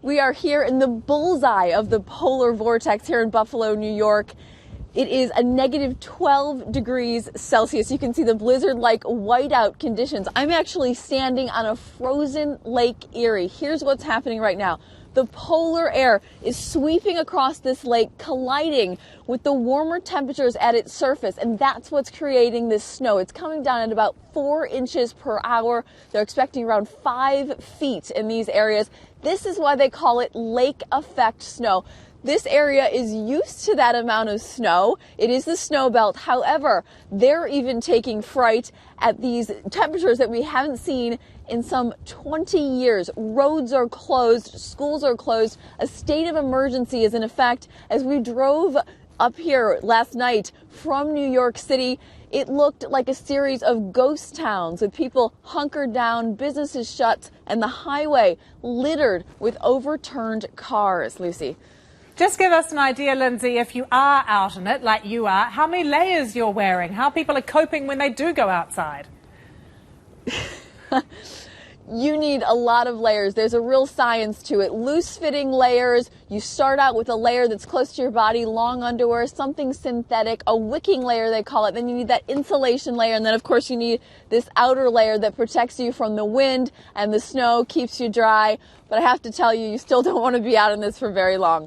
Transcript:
We are here in the bullseye of the polar vortex here in Buffalo, New York. It is a negative 12 degrees Celsius. You can see the blizzard-like whiteout conditions. I'm actually standing on a frozen Lake Erie. Here's what's happening right now. The polar air is sweeping across this lake, colliding with the warmer temperatures at its surface, and that's what's creating this snow. It's coming down at about 4 inches per hour. They're expecting around 5 feet in these areas. This is why they call it lake effect snow. This area is used to that amount of snow. It is the snow belt. However, they're even taking fright at these temperatures that we haven't seen in some 20 years. Roads are closed, schools are closed, a state of emergency is in effect. As we drove up here last night from New York City, it looked like a series of ghost towns with people hunkered down, businesses shut, and the highway littered with overturned cars. Lucy. Just give us an idea, Lindsay, if you are out in it, like you are, how many layers you're wearing, how people are coping when they do go outside. You need a lot of layers. There's a real science to it. Loose-fitting layers. You start out with a layer that's close to your body, long underwear, something synthetic, a wicking layer they call it. Then you need that insulation layer, and then of course you need this outer layer that protects you from the wind and the snow, keeps you dry. But I have to tell you, you still don't want to be out in this for very long.